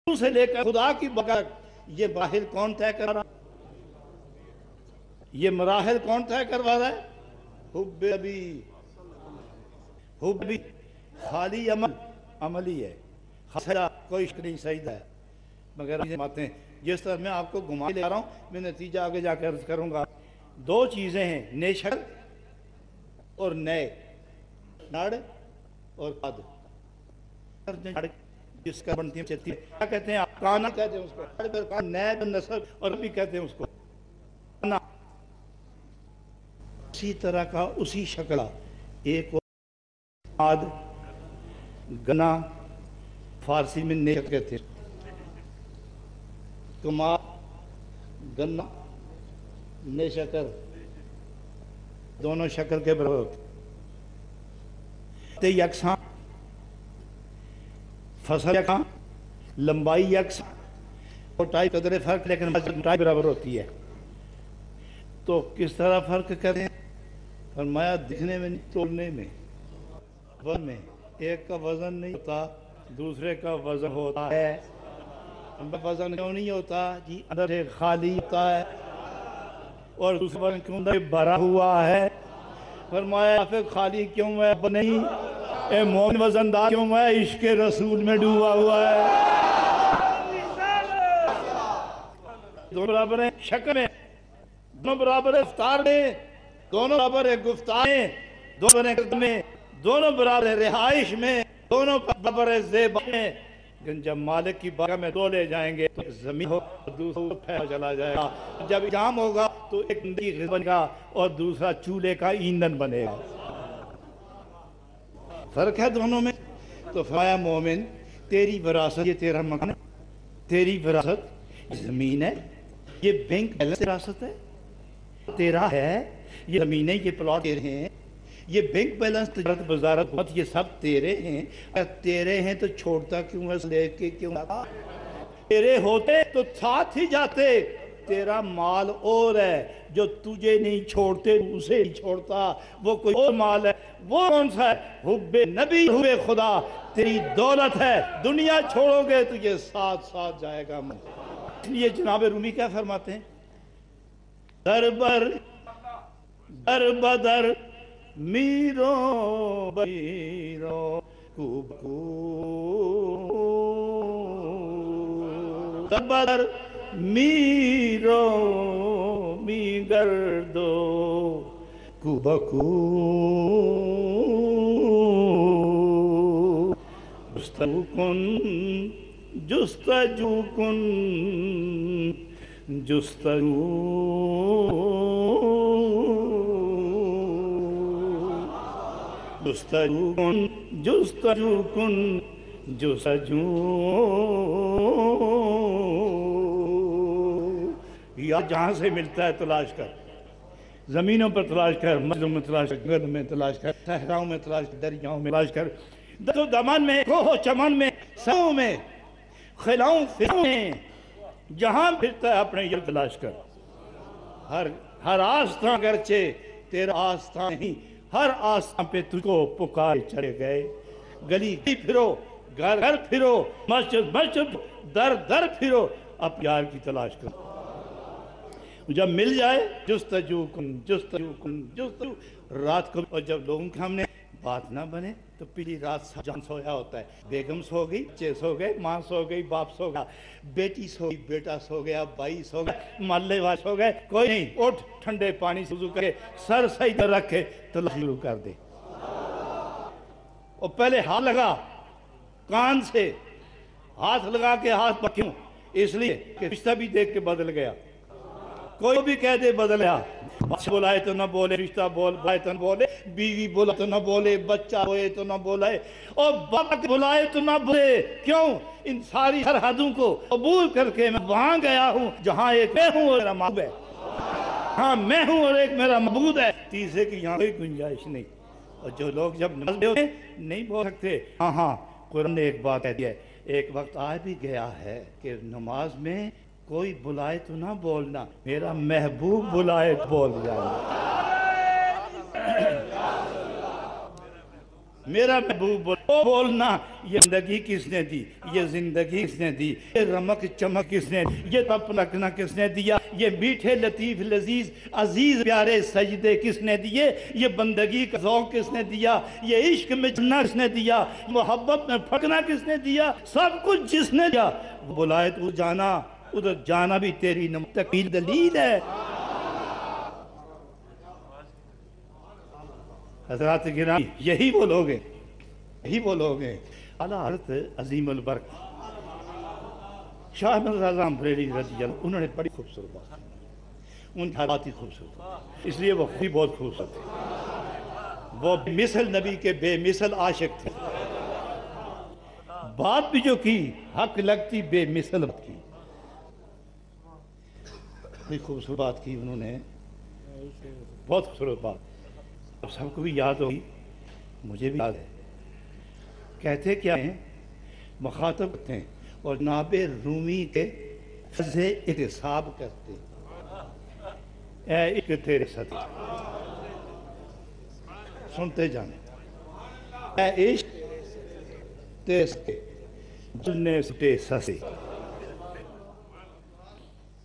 سے لے کر خدا کی بقا، یہ مراحل کون طے کر رہا، یہ مراحل کون طے کروا رہا ہے؟ حب نبی، حب نبی خالی عملی ہے، خاصا کوئی شک نہیں سجدہ ہے. مگر باتیں جس طرح میں آپ کو گھما لے رہا ہوں، میں نتیجہ آگے جا کے عرض کروں گا. دو چیزیں ہیں، نیشر اور نئے، نڑ اور قد. جس کا بنتی چلتی ہے، کیا کہتے ہیں آپ؟ کانا کہتے ہیں اس کو، نیب نصب اور بھی کہتے ہیں اس کو کانا۔ اسی طرح کا اسی شکل ایک آد گنا، فارسی میں نیک کہتے ہیں، کمال گنا نیشکر دونوں شکل کے برابر ہوتے، یکساں فصل یکساں، لمبائی یکساں، موٹائی قدر فرق لیکن موٹائی برابر ہوتی ہے۔ تو کس طرح فرق کریں؟ فرمایا دکھنے میں نہیں، تولنے میں، وزن میں۔ ایک کا وزن نہیں ہوتا، دوسرے کا وزن ہوتا ہے۔ وزن کیوں نہیں ہوتا؟ جی اندر سے خالی ہوتا ہے اور دوسرا وزن کیوں اندر بھرا ہوا ہے۔ فرمایا پھر خالی کیوں ہے؟ نہیں، اے مومن وزندار کیوں ہے؟ عشق رسول میں ڈوبا ہوا ہے۔ دونوں برابر ہیں شکل میں، دونوں برابر ہے افطار میں، دونوں برابر ہے گفتار میں، دونوں برابر ہے قدم میں، دونوں برابر ہے رہائش میں، دونوں برابر ہے زیبا میں۔ لیکن جب مالک کی بارگاہ میں دو لے جائیں گے تو زمین ہو دوسرا پھیلا چلا جائے گا، جب جام ہوگا تو ایک بندی بنے گا اور دوسرا چولہے کا ایندھن بنے گا۔ فرق ہے دونوں میں۔ تو فرمایا مومن تیری وراثت یہ تیرا مکان ہے، تیری وراثت زمین ہے، یہ بینک بیلنس وراثت ہے تیرا ہے، یہ زمینیں یہ پلاٹ تیرے ہیں، یہ بینک بیلنس تجارت وزارت حکومت یہ سب تیرے ہیں۔ اگر تیرے ہیں تو چھوڑتا کیوں ہے؟ لے کے کیوں آتا؟ تیرے ہوتے تو ساتھ ہی جاتے۔ تیرا مال اور ہے جو تجھے نہیں چھوڑتے اسے نہیں چھوڑتا، وہ کوئی اور مال ہے۔ وہ کون سا ہے؟ حب نبی حب خدا تیری دولت ہے، دنیا چھوڑو گے تو یہ ساتھ ساتھ جائے گا۔ اس لیے جناب رومی کیا فرماتے ہیں؟ در بدر میرو بیرو کوب کو در بدر میرو می گردو کوبکو جستجو کن جستجو کن جستجو جستجو کن جستجو کن جستجو یا جہاں سے ملتا ہے تلاش کر، زمینوں پر تلاش کر، مسجدوں میں تلاش کر، گرد میں تلاش کر، صحراؤں میں تلاش کر، دریاؤں میں تلاش کر، دست و دمن میں، کوہ و چمن میں، ساؤں میں، خلاؤں فراؤں میں، جہاں پھرتا ہے اپنے یہ تلاش کر۔ ہر آستان گرچہ تیرا آستان نہیں، ہر آستان پہ تجھ کو پکارے چڑھے گئے۔ گلی گلی پھرو، گھر گھر پھرو، مسجد مسجد، در در پھرو، اب یار کی تلاش کرو۔ جب مل جائے جستجو کن جستجو کن جستجو، رات کو اور جب لوگوں کے ہم نے بات نہ بنے تو پہلی رات جان سویا ہوتا ہے، بیگم سو گئی، بچے سو گئے، ماں سو گئی، باپ سو گیا، بیٹی سو گئی، بیٹا سو گیا، بھائی سو گیا، محلے والے سو گئے، کوئی نہیں، اٹھ ٹھنڈے پانی سے وضو کرے، سر سجدہ رکھے تو شروع کر دے۔ اور پہلے ہاتھ لگا کان سے، ہاتھ لگا کے ہاتھ کیوں؟ اس لیے کہ رشتہ بھی دیکھ کے بدل گیا۔ کوئی بھی کہہ دے بدلیا، بادشاہ بلائے تو نہ بولے، رشتہ بلائے تو نہ بولے، بیوی بلائے تو نہ بولے، بچہ ہوئے تو نہ بولے، اور باپ بلائے تو نہ بولے۔ کیوں؟ ان ساری سرحدوں کو عبور کر کے میں وہاں گیا ہوں جہاں ایک میں ہوں اور میرا معبود ہے۔ ہاں میں ہوں اور ایک میرا معبود ہے، تیسرے کی یہاں کوئی گنجائش نہیں۔ اور جو لوگ جب نماز میں ہوتے نہیں بول سکتے، ہاں قرآن نے ایک بات کہہ دی ہے، ایک وقت آ بھی گیا ہے کہ نماز میں کوئی بلائے تو نہ بولنا، میرا محبوب بلائے تو بول جانا۔ میرا محبوب بولنا۔ یہ زندگی کس نے دی؟ یہ زندگی کس نے دی؟ یہ رمک چمک کس نے دی؟ یہ تپ لکنا کس نے دیا؟ یہ میٹھے لطیف لذیذ عزیز پیارے سجدے کس نے دیے؟ یہ بندگی کا ذوق کس نے دیا؟ یہ عشق میں چلنا کس نے دیا؟ محبت میں پھکنا کس نے دیا؟ سب کچھ جس نے دیا، وہ بلائے تو جانا، ادھر جانا بھی تیری تکمیل دلیل ہے۔ حضرات گرامی، یہی وہ لوگ ہیں، یہی وہ لوگ ہیں۔ اعلیٰ حضرت عظیم البرق شاہ احمد رضا بریلوی رضی اللہ انہوں نے بڑی خوبصورت بات کی، ان کی بات ہی خوبصورت، اس لیے وہ خود بہت خوبصورت تھے، وہ بے مثل نبی کے بے مثل عاشق تھے، بات بھی جو کی حق لگتی بے مثل کی، بڑی خوبصورت بات کی انہوں نے، بہت خوبصورت بات، اب سب کو بھی یاد ہوگی، مجھے بھی یاد ہے، کہتے کیا ہیں، مخاطب کرتے ہیں اور جناب رومی کے فضل اقتصاب کرتے ہیں، اے عشق تیرے صدقے، سنتے جانے، اے عشق تیرے صدقے جلنے سے سستے،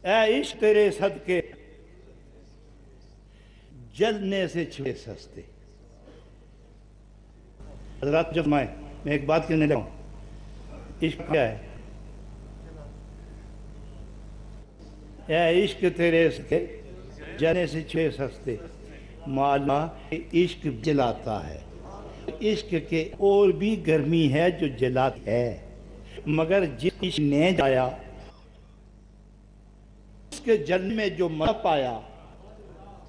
اے عشق تیرے صدقے جلنے سے چھوٹے سستے۔ حضرات جب میں ایک بات کہنے لگا ہوں، عشق کیا ہے؟ اے عشق تیرے صدقے جلنے سے چھوٹے سستے، معلوم عشق جلاتا ہے، عشق کے اور بھی گرمی ہے جو جلاتی ہے، مگر جس عشق نے جایا اس کے جلنے میں جو مزہ پایا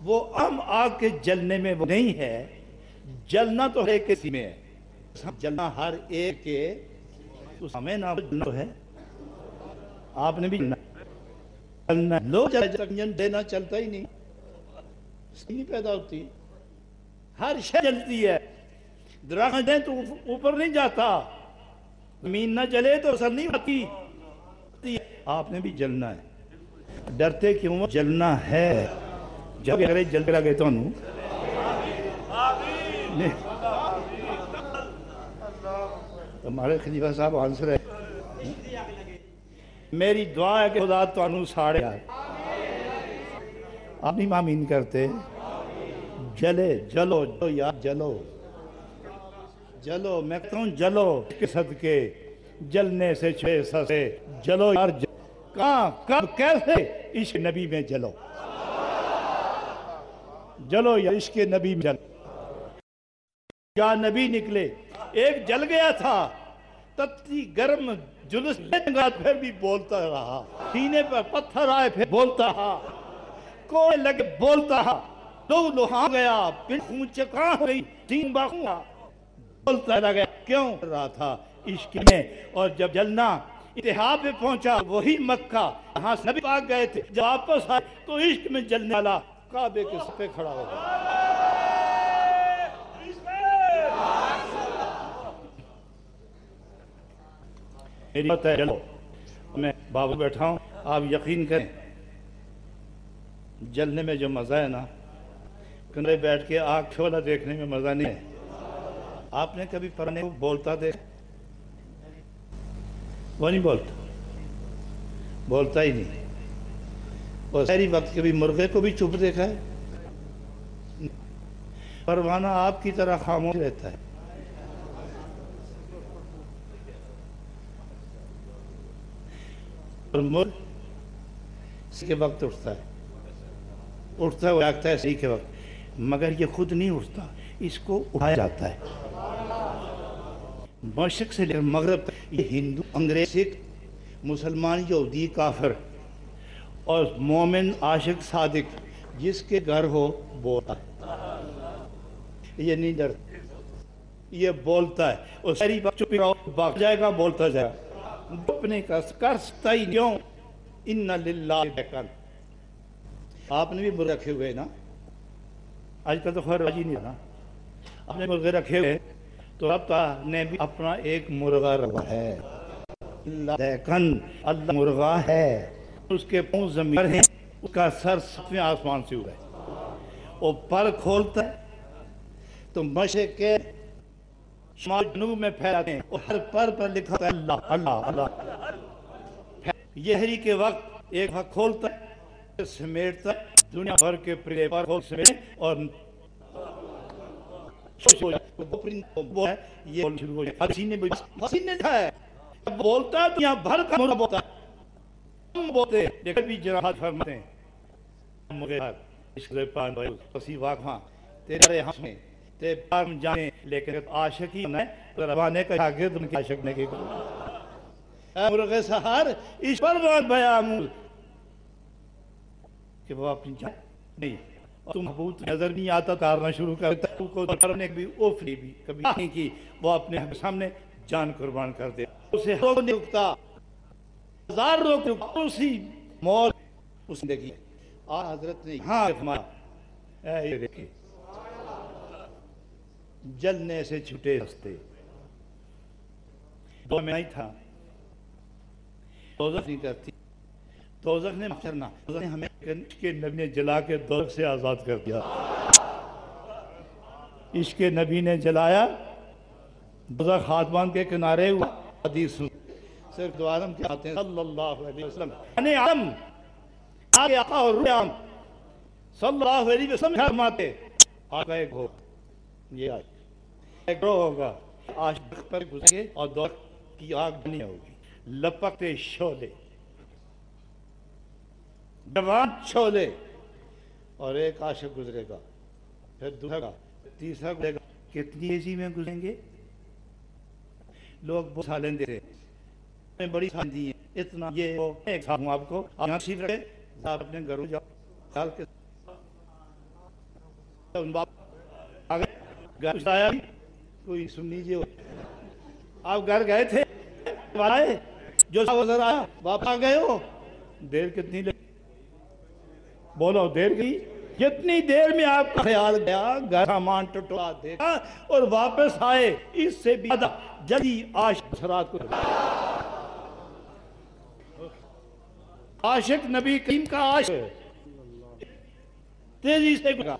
وہ عام آگ کے جلنے میں وہ نہیں ہے، جلنا تو ہر ایک کسی میں ہے، جلنا ہر ایک کے، ہمیں نہ جلنا تو ہے، آپ نے بھی جلنا لوگ انجن دینا چلتا ہی نہیں، نہیں پیدا ہوتی، ہر شے جلتی ہے، درخت دیں تو اوپر نہیں جاتا، زمین نہ جلے تو اثر نہیں ہوتی، آپ نے بھی جلنا ہے، ڈرتے کیوں؟ جلنا ہے، جب اگر جل کے لگے تو انہوں ہمارے خلیفہ صاحب آنسر ہے، میری دعا ہے کہ خدا تو انہوں ساڑے آئے، آپ نہیں آمین کرتے، جلے جلو جو یار جلو جلو، میں کہتا ہوں جلو کے صدقے جلنے سے چھے سسے، جلو یار کہاں کب کیسے؟ عشق نبی میں جلو، جلو یا عشق نبی میں جلو، کیا نبی نکلے، ایک جل گیا تھا تتی گرم جلس جنگات پھر بھی بولتا رہا، سینے پر پتھر آئے پھر بولتا رہا، کوئے لگے بولتا رہا، لو لوہا گیا پھر خون چکاں ہوئی تین باخواں بولتا رہا، کیوں رہا تھا عشق میں، اور جب جلنا انتہا پہ پہنچا وہی مکہ یہاں سے نبی پاک گئے تھے، جب واپس آئے تو عشق میں جلنے والا کعبے کے سر پہ کھڑا ہو گیا، میری بات ہے چلو میں بابو بیٹھا ہوں، آپ یقین کریں جلنے میں جو مزہ ہے نا، کنارے بیٹھ کے آگ کھولا دیکھنے میں مزہ نہیں ہے، آپ نے کبھی پرانے کو بولتا دیکھ، وہ نہیں بولتا ہی نہیں، اور سہری وقت کبھی مرغے کو بھی چپ دیکھا ہے، پروانہ آپ کی طرح خاموش رہتا ہے، اور مرغ اسی کے وقت اٹھتا ہے وہ جاگتا ہے اسی کے وقت، مگر یہ خود نہیں اٹھتا، اس کو اٹھایا جاتا ہے، مشرق سے لے کر مغرب تک، یہ ہندو انگریز سکھ مسلمان یہودی کافر اور مومن عاشق صادق جس کے گھر ہو بولتا ہے، یہ نہیں ڈرتا، یہ بولتا ہے، اور ساری وقت چپ رہو بھاگ جائے گا بولتا جائے گا، اپنے کرستا ہی کیوں، ان للہ بیکن، آپ نے بھی مرغے رکھے ہوئے نا، آج کل تو خیر راجی نہیں رہا، آپ نے مرغے رکھے ہوئے تو رب نے بھی اپنا ایک مرغہ رکھا ہے، لیکن اللہ مرغہ ہے، اس کے پاؤں زمین پر ہیں، اس کا سر ساتویں آسمان سے ہوا ہے، وہ پر کھولتا ہے تو مشرق کے شمال جنوب میں پھیلاتے ہیں، اور ہر پر لکھا ہوتا ہے اللہ اللہ اللہ، یہری کے وقت ایک وقت کھولتا ہے سمیٹتا ہے دنیا بھر کے پرندے پر کھول سمیٹ اور یہ شروع ہو جائے، حسینے تھا ہے بولتا ہے دنیا بھر کا مرغہ بولتا ہے، ہم بولتے ہیں لیکن بھی جراحت فرماتے ہیں، مغیر عشق پان بھائی پسی واقعہ تیرے ہم میں تیرے پار جانے لیکن عاشقی ہے تو روانے کا شاگرد ان کے عاشق نے کی اے مرغ سحر اس پر بات بیامول کہ وہ اپنی جان نہیں تم محبوب نظر نہیں آتا تارنا شروع کرتا تو کو کرنے بھی اوفری بھی کبھی نہیں کی وہ اپنے سامنے جان قربان کر دے اسے روک نہیں رکتا ہزار روک رکتا اسی موت اس زندگی حضرت نے ہاں فرمایا اے یہ دیکھیں جلنے سے چھٹے رستے دو میں نہیں تھا دوزخ نہیں کرتی دوزخ نے کرنا دوزخ نے ہمیں عشق نبی نے جلا کے دوزخ سے آزاد کر دیا عشق نبی نے جلایا دوزخ ہاتھ باندھ کے کنارے ہوا حدیث صرف دو عالم کے آتے ہیں صلی اللہ علیہ وسلم یعنی عالم آگے آقا اور روح عالم صلی اللہ علیہ وسلم فرماتے آقا ایک ہو یہ آج ایک رو ہوگا آج پر گزرے اور دور کی آگ بنی ہوگی لپکتے شعلے جوان شعلے اور ایک عاشق گزرے گا پھر دوسرا تیسرا گزرے گا کتنی ایزی میں گزریں گے لوگ بہت سالیں دیتے ہیں بڑی سالیں دی ہیں اتنا یہ وہ ایک سال ہوں آپ کو یہاں سیکھ رہے آپ اپنے گھروں جاؤ سال کے ان باپ آگے گھر آیا کوئی سن لیجیے آپ گھر گئے تھے جو وزر آیا واپس آ گئے ہو دیر کتنی لگی بولو دیر کی جتنی دیر میں آپ کا خیال گیا گھر سامان ٹٹوا دیکھا اور واپس آئے اس سے بھی زیادہ جلدی عاشق سرات کو عاشق نبی کریم کا عاشق تیزی سے گزرا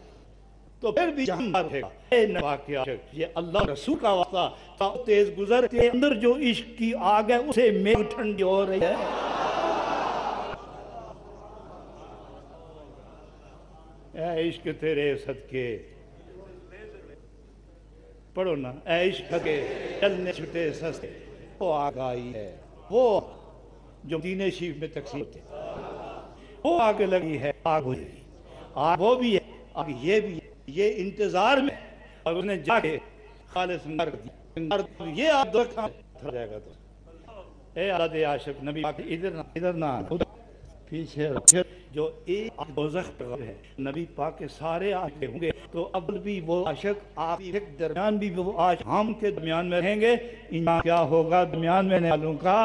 تو پھر بھی جہاں رہے گا اے نبا کے عاشق یہ اللہ رسول کا واسطہ تیز گزر کے اندر جو عشق کی آگ ہے اسے میل ٹھنڈی ہو رہی ہے اے عشق تیرے صدقے پڑھو نا اے عشق کے چلنے چھٹے سستے وہ آگ آئی ہے وہ جو دین شریف میں تقسیم ہوتے وہ آگ لگی ہے آگ ہوئی آگ وہ بھی ہے آگ یہ بھی ہے یہ انتظار میں اور اس نے جا کے خالص مار دیا یہ آپ دو کھاں تھا جائے گا تو اے عدد عاشق نبی پاک ادھر نہ پیچھے رکھے جو ایک دوزخ پر ہے نبی پاک کے سارے عاشق ہوں گے تو اب بھی وہ عاشق آپ کے درمیان بھی وہ آج ہم کے درمیان میں رہیں گے انجام کیا ہوگا درمیان میں والوں کا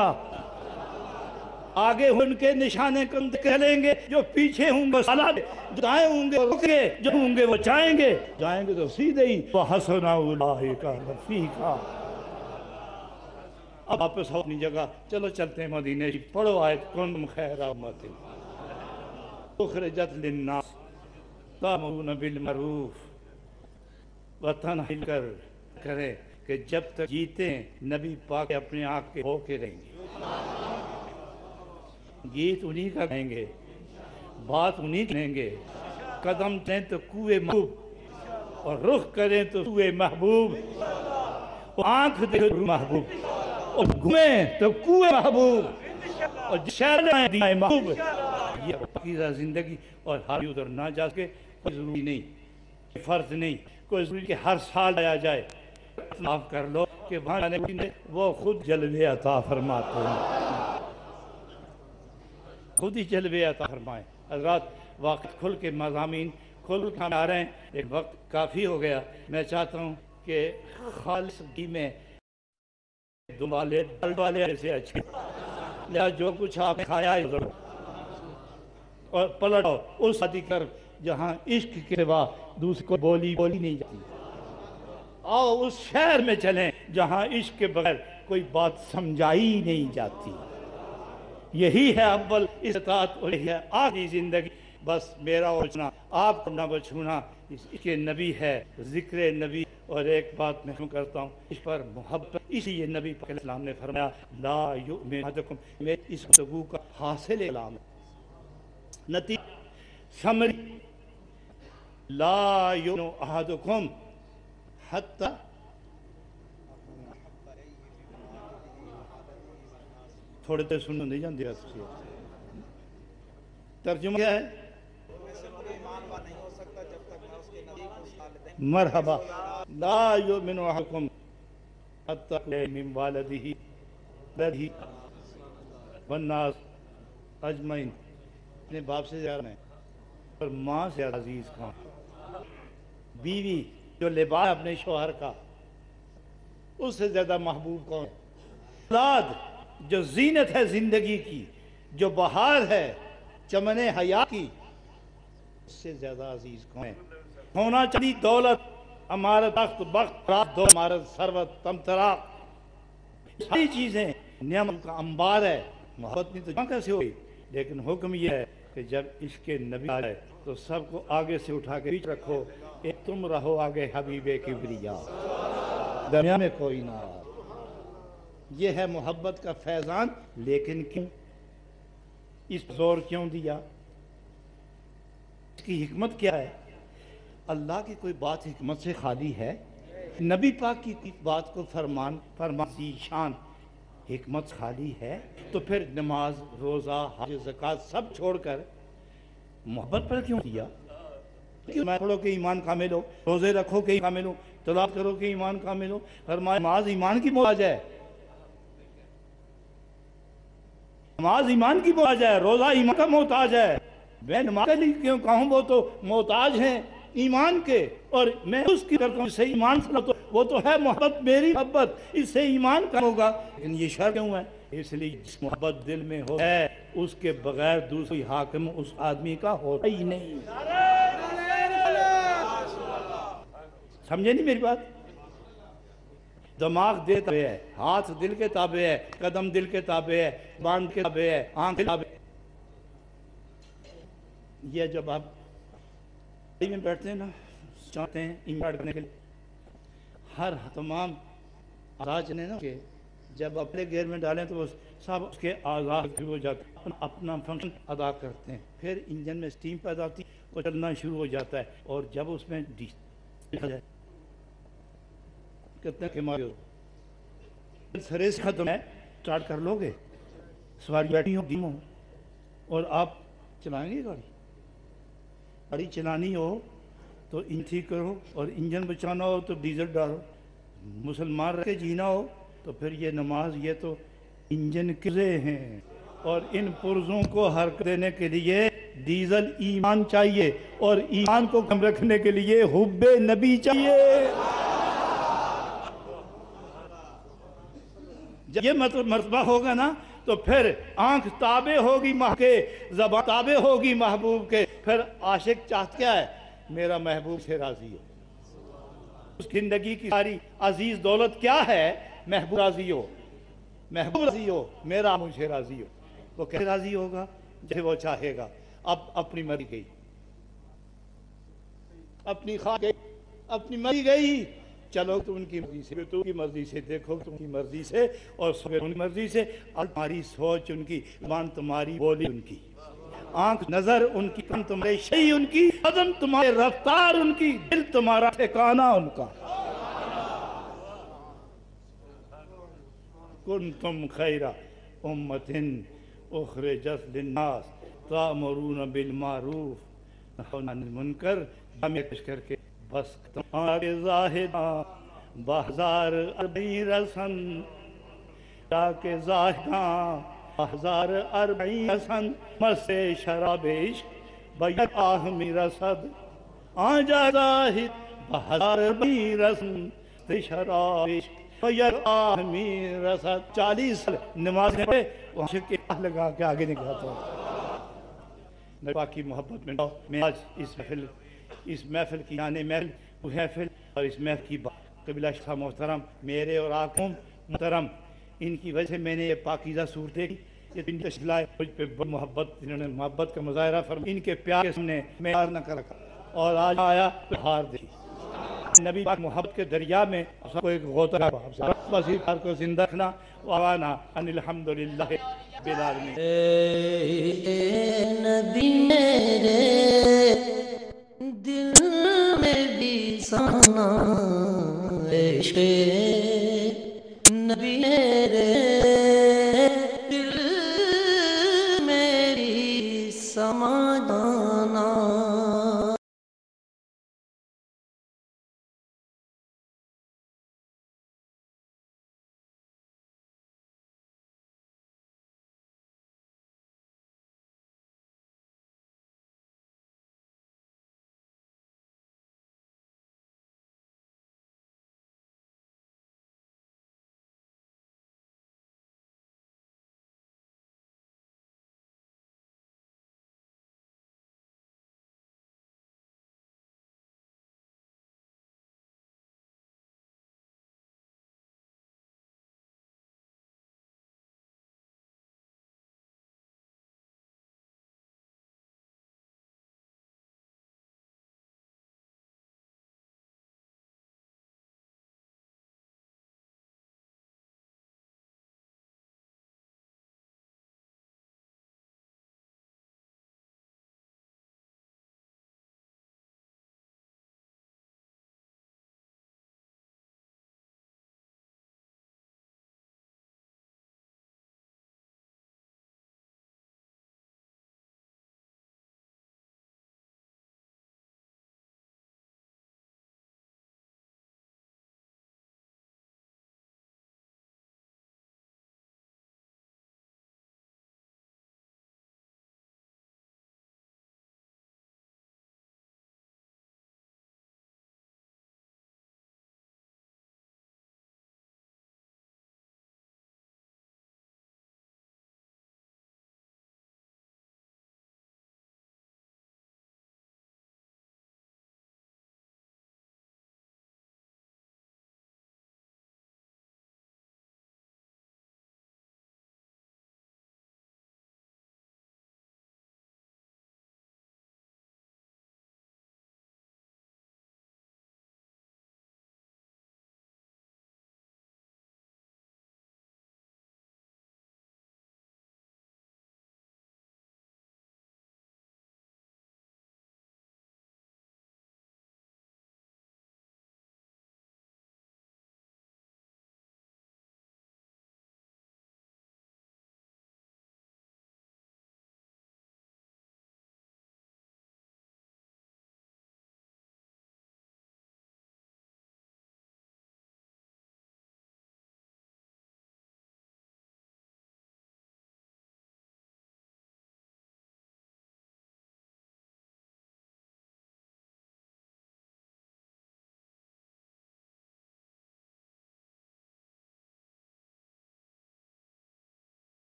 آگے ان کے نشانے کند چلیں گے جو پیچھے ہوں گے سالہ جو دائیں ہوں گے رک گے جو ہوں گے وہ جائیں گے تو سیدھے ہی وَحَسُنَ أُولَٰئِكَ رَفِيقًا اب واپس ہو اپنی جگہ چلو چلتے ہیں مدینے پڑھو آیت کنتم خیر امۃ اخرجت للناس تأمرون بالمعروف وتنہون کر کریں کہ جب تک جیتے ہیں نبی پاک اپنے آنکھ کے ہو کے رہیں گے گیت انہی کا کہیں گے بات انہی کہیں گے قدم چلیں تو کوئے محبوب اور رخ کریں تو کوئے محبوب اور آنکھ دیکھیں تو محبوب اور گھومیں تو کوئے محبوب اور شہر جائیں دینائے محبوب یہ پاکیزہ زندگی اور ہر ادھر نہ جا کے کوئی ضروری نہیں فرض نہیں کوئی ضروری کہ ہر سال آیا جائے معاف کر لو کہ وہاں جانے کے وہ خود جلوے عطا فرماتے ہیں خود ہی جلوے عطا فرمائیں حضرات وقت کھل کے مضامین کھل کے آ رہے ہیں ایک وقت کافی ہو گیا میں چاہتا ہوں کہ خالص گھی میں دل والے ایسے اچھے لہذا جو کچھ آپ نے کھایا ہے اور پلٹو اس شادی کر جہاں عشق کے سوا دوسرے کو بولی نہیں جاتی آؤ اس شہر میں چلیں جہاں عشق کے بغیر کوئی بات سمجھائی نہیں جاتی یہی ہے اول اطاعت اور یہی ہے آخری زندگی بس میرا اوچنا آپ کو نہ بچھونا اس کے نبی ہے ذکر نبی اور ایک بات میں کرتا ہوں اس پر محبت اسی یہ نبی پاک علیہ السلام نے فرمایا لا یؤمن احدکم میں اس گفتگو کا حاصل کلام نتیجہ سمری لا یؤمن احدکم حتی تھوڑے تے سنو نہیں جاندی ترجمہ کیا ہے مرحبا لا یؤمن احدکم حتی یکون من والدہ ولدہ والناس اجمعین. اپنے باپ سے زیادہ ہے اور ماں سے عزیز کون؟ بیوی جو لباس اپنے شوہر کا، اس سے زیادہ محبوب کون؟ اولاد جو زینت ہے زندگی کی، جو بہار ہے چمن حیات کی، اس سے زیادہ عزیز کون ہے؟ ہونا چاہیے دولت، امارت، تخت، بخت، رات دو، امارت، ثروت، تمتراق، ساری چیزیں نعمت کا انبار ہے. محبت نہیں تو جہاں کیسے ہوگی؟ لیکن حکم یہ ہے کہ جب عشق نبی آئے تو سب کو آگے سے اٹھا کے بیچ رکھو، ایک تم رہو آگے حبیب کبریا، درمیان میں کوئی نہ. یہ ہے محبت کا فیضان. لیکن کیوں اس زور کیوں دیا؟ اس کی حکمت کیا ہے؟ اللہ کی کوئی بات حکمت سے خالی ہے؟ نبی پاک کی بات کو فرمان شان حکمت خالی ہے؟ تو پھر نماز، روزہ، حج، زکوٰۃ سب چھوڑ کر محبت پر کیوں دیا؟ میں پڑھو کہ ایمان کامل ہو، روزے رکھو کہ کامل ہو، تلاوت کرو کہ ایمان کامل ہو. فرمایا نماز ایمان کی محتاج ہے، نماز ایمان کی محتاج ہے، روزہ ایمان کا محتاج ہے. میں نماز کے لیے کیوں کہوں؟ وہ تو محتاج ہیں ایمان کے، اور میں اس کی کرتا ہوں اس سے ایمان سے تو وہ تو ہے محبت، میری محبت، اس سے ایمان کا ہوگا. لیکن یہ شرط کیوں ہے؟ اس لیے جس محبت دل میں ہو ہے اس کے بغیر دوسری حاکم اس آدمی کا ہوتا ہی نہیں. سمجھے نہیں میری بات؟ دماغ دل کے تابع ہے، ہاتھ دل کے تابع ہے، قدم دل کے تابع ہے، زبان کے تابع ہے، آنکھ کے تابع ہے. یہ جب آپ میں بیٹھتے ہیں نا، چاہتے ہیں ایمان کرنے کے لیے ہر تمام اعضاء نے نا کہ جب اپنے گیئر میں ڈالیں تو وہ سب اس کے اعضاء شروع ہو جاتے ہیں، اپنا فنکشن ادا کرتے ہیں. پھر انجن میں سٹیم پیدا ہوتی ہے، وہ چلنا شروع ہو جاتا ہے. اور جب اس میں کتنے کے مارے ہو سریس ختم ہے، سٹارٹ کر لو گے، سواری بیٹھی ہو دھیم ہو اور آپ چلائیں گے گاڑی چلانی ہو تو انجن ٹھیک کرو، اور انجن بچانا ہو تو ڈیزل ڈالو. مسلمان رہ کے جینا ہو تو پھر یہ نماز، یہ تو انجن کرے ہیں، اور ان پرزوں کو حرکت دینے کے لیے ڈیزل ایمان چاہیے، اور ایمان کو کم رکھنے کے لیے حب نبی چاہیے. جب یہ مرتبہ ہوگا نا تو پھر آنکھ تابع ہوگی ماہ کے، زبان تابع ہوگی محبوب کے. پھر عاشق چاہتا کیا ہے؟ میرا محبوب سے راضی ہو. اس زندگی کی ساری عزیز دولت کیا ہے؟ محبوب راضی ہو، محبوب راضی ہو، میرا مجھ سے راضی ہو. وہ کیسے راضی ہوگا؟ جیسے وہ چاہے گا. اب اپنی مرضی گئی، اپنی خواہش گئی، اپنی مرضی گئی، چلو تو ان کی مرضی سے، تو ان کی مرضی سے، دیکھو تو ان کی مرضی سے، اور ان کی مرضی سے. اور تمہاری سوچ ان کی، زبان تمہاری، بولی ان کی، آنکھ نظر ان کی، کان تمہارے شئی ان کی، قدم تمہارے رفتار ان کی، دل تمہارا ٹھکانہ ان کا. کنتم خیر امۃ اخرجت للناس تأمرون بالمعروف تنہون عن المنکر. جامع پیش کر کے بس تمہارے زاہداں بہزار اربعین رسن، کے زاہداں بہزار اربعین رسن، مسے شراب عشق بیت آہمی رسد. آجا زاہد بہزار اربعین رسن شراب عشق بیت آہمی رسد. 40 سال نماز پڑھے، وہاں سے کے لگا کے آگے نکلا تھا. نبی پاک کی محبت میں میں آج اس محفل کی یعنی محفل اور اس محفل کی قبلہ شاہ محترم، میرے اور آپ محترم، ان کی وجہ سے میں نے یہ پاکیزہ صورت دیکھی. یہ ان تشکیلائے مجھ پہ محبت، انہوں نے محبت کا مظاہرہ فرمایا. ان کے پیار کے سامنے میں ہار نہ کر رکھا، اور آج آیا ہار دیکھی. نبی پاک محبت کے دریا میں سب کو ایک غوطہ بس اس بار کو زندہ رکھنا. وانا ان الحمدللہ رب العالمین. نبی میرے دل میں بھی سانا عشق نبی